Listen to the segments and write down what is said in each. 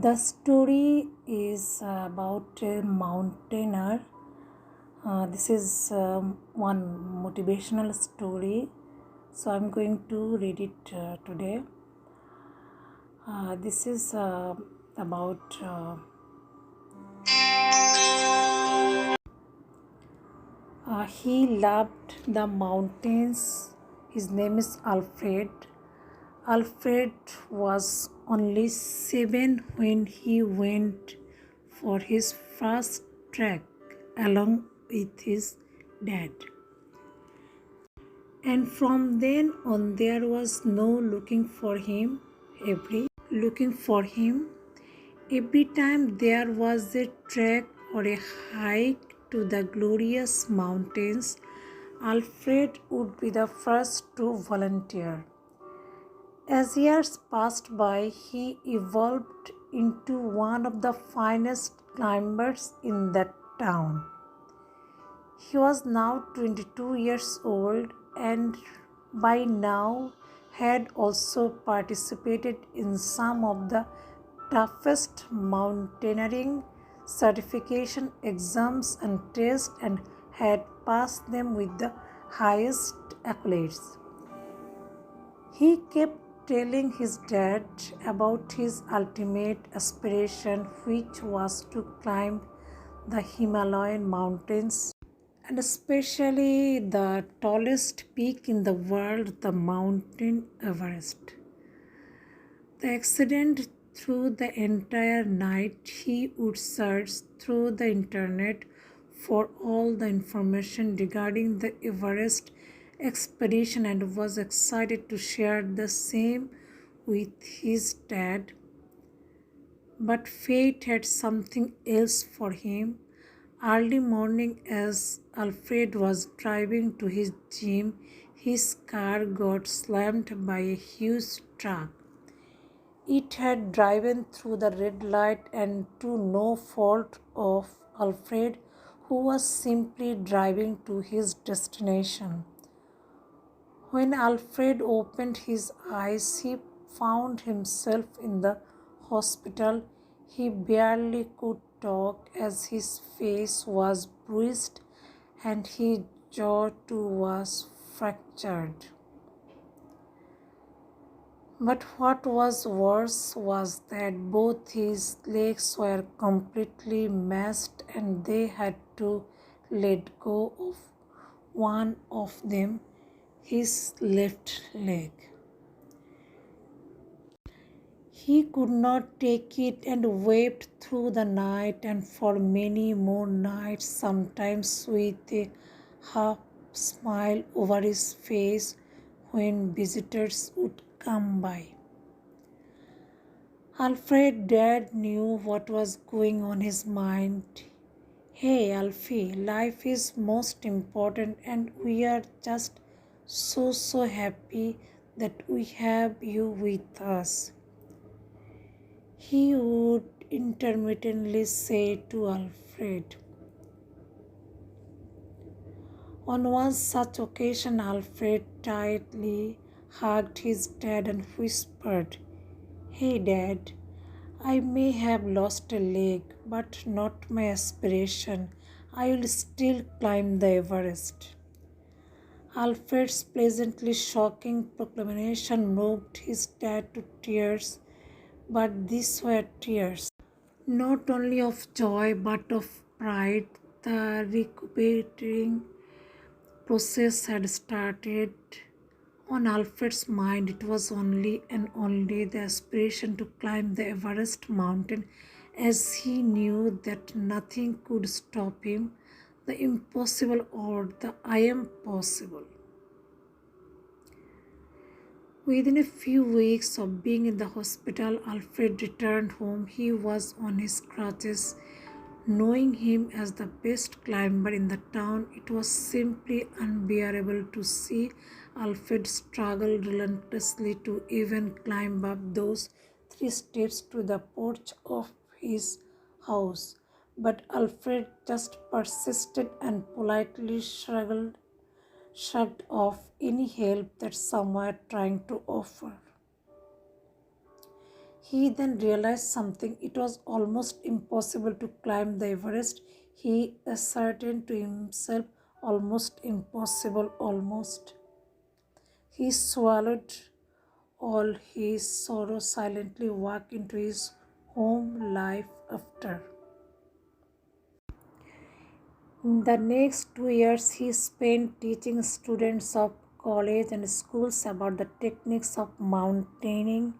The story is about a mountaineer. This is one motivational story, so I'm going to read it today. This is about he loved the mountains. His name is Alfred. Alfred was only 7 when he went for his first trek along with his dad. And from then on there was no looking for him. Every time there was a trek or a hike to the glorious mountains, Alfred would be the first to volunteer. As years passed by, he evolved into one of the finest climbers in that town. He was now 22 years old and by now had also participated in some of the toughest mountaineering certification exams and tests and had passed them with the highest accolades. He kept telling his dad about his ultimate aspiration, which was to climb the Himalayan mountains and especially the tallest peak in the world, the Mount Everest. The accident through the entire night he would search through the internet for all the information regarding the Everest expedition and was excited to share the same with his dad. But fate had something else for him. Early morning, as Alfred was driving to his gym, his car got slammed by a huge truck. It had driven through the red light and to no fault of Alfred, who was simply driving to his destination. When Alfred opened his eyes, he found himself in the hospital. He barely could talk as his face was bruised and his jaw too was fractured. But what was worse was that both his legs were completely mashed and they had to let go of one of them, his left leg. He could not take it and wept through the night and for many more nights, sometimes with a half smile over his face when visitors would come by. Alfred's dad knew what was going on in his mind. Hey Alfie, life is most important and we are just so happy that we have you with us, he would intermittently say to Alfred. On one such occasion, Alfred tightly hugged his dad and whispered, Hey Dad, I may have lost a leg, but not my aspiration. I will still climb the Everest. Alfred's pleasantly shocking proclamation moved his dad to tears, but these were tears not only of joy but of pride. The recuperating process had started. On Alfred's mind, it was only and only the aspiration to climb the Everest mountain, as he knew that nothing could stop him, the impossible or the I am possible. Within a few weeks of being in the hospital, Alfred returned home. He was on his crutches. Knowing him as the best climber in the town, it was simply unbearable to see Alfred struggle relentlessly to even climb up those 3 steps to the porch of his house. But Alfred just persisted and politely shrugged off any help that some were trying to offer. He then realized something. It was almost impossible to climb the Everest. He ascertained to himself, almost impossible, almost. He swallowed all his sorrow, silently walked into his home life after. The next 2 years he spent teaching students of college and schools about the techniques of mountaineering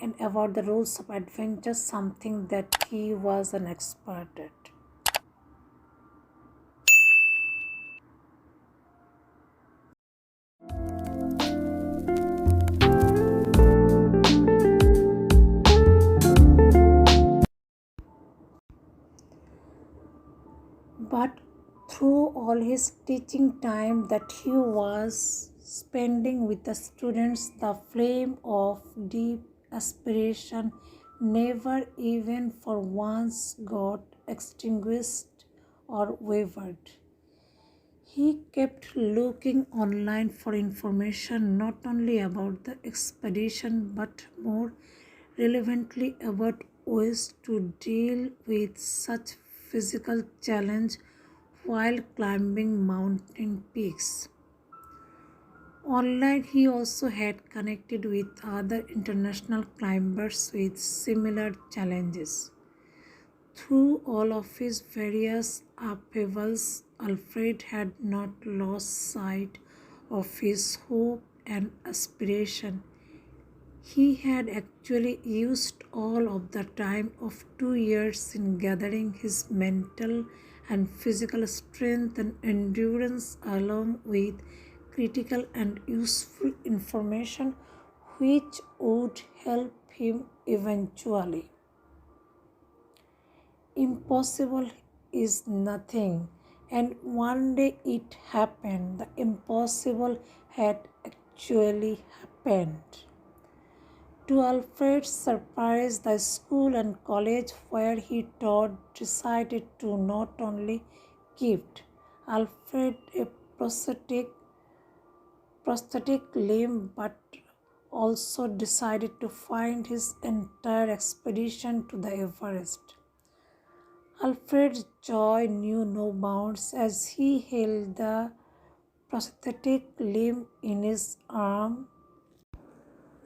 and about the rules of adventure, something that he was an expert at. But through all his teaching time that he was spending with the students, the flame of deep aspiration never even for once got extinguished or wavered. He kept looking online for information not only about the expedition but more relevantly about ways to deal with such physical challenge while climbing mountain peaks. Online, he also had connected with other international climbers with similar challenges. Through all of his various upheavals, Alfred had not lost sight of his hope and aspiration. He had actually used all of the time of 2 years in gathering his mental and physical strength and endurance along with critical and useful information which would help him eventually. Impossible is nothing, and one day it happened. The impossible had actually happened. To Alfred's surprise, the school and college where he taught decided to not only gift Alfred a prosthetic limb but also decided to fund his entire expedition to the Everest. Alfred's joy knew no bounds as he held the prosthetic limb in his arm.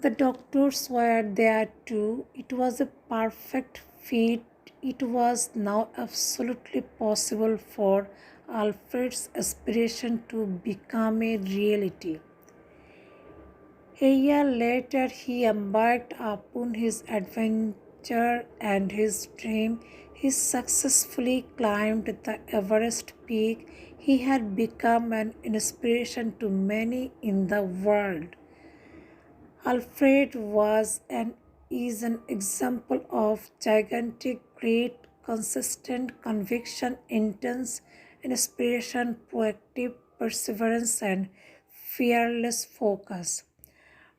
The doctors were there too. It was a perfect fit. It was now absolutely possible for Alfred's aspiration to become a reality. A year later, he embarked upon his adventure and his dream. He successfully climbed the Everest peak. He had become an inspiration to many in the world. Alfred was and is an example of gigantic, great, consistent conviction, intense inspiration, proactive perseverance, and fearless focus.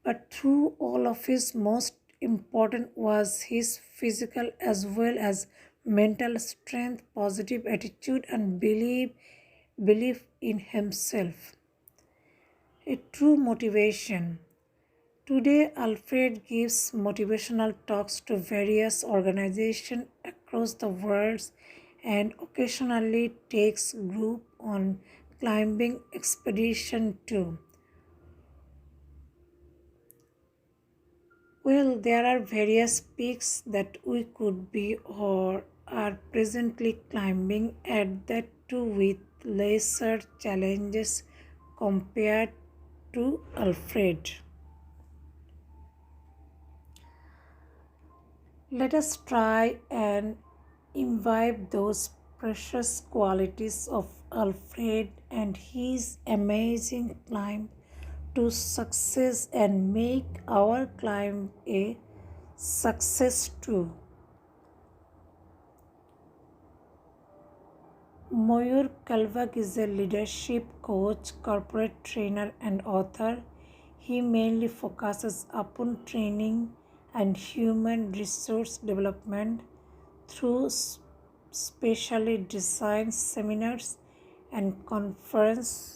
But through all of his most important was his physical as well as mental strength, positive attitude, and belief in himself. A true motivation. Today, Alfred gives motivational talks to various organizations across the world and occasionally takes group on climbing expedition too. Well, there are various peaks that we could be or are presently climbing at that too with lesser challenges compared to Alfred. Let us try and imbibe those precious qualities of Alfred and his amazing climb to success and make our climb a success too. Mayur Kalbag is a leadership coach, corporate trainer, and author. He mainly focuses upon training and human resource development through specially designed seminars and conferences.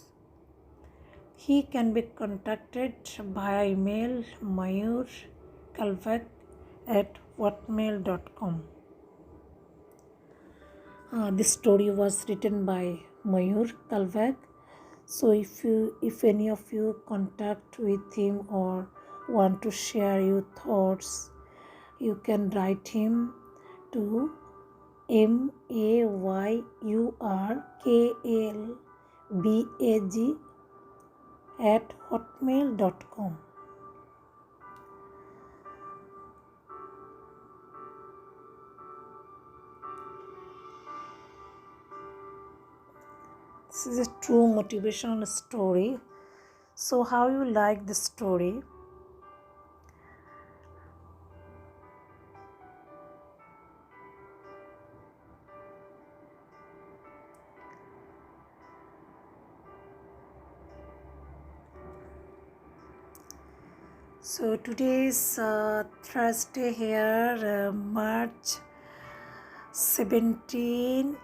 He can be contacted via email mayurkalvak hotmail.com. This story was written by Mayur Kalbag. So if any of you contact with him or want to share your thoughts, you can write him to mayurkalbag at hotmail.com. This is a true motivational story. So how you like the story? So today is Thursday here, March 17.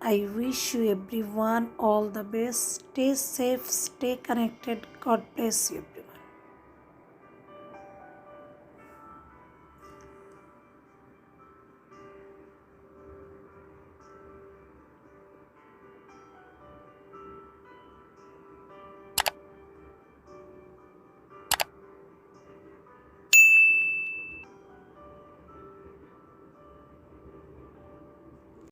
I wish you everyone all the best. Stay safe, stay connected. God bless you.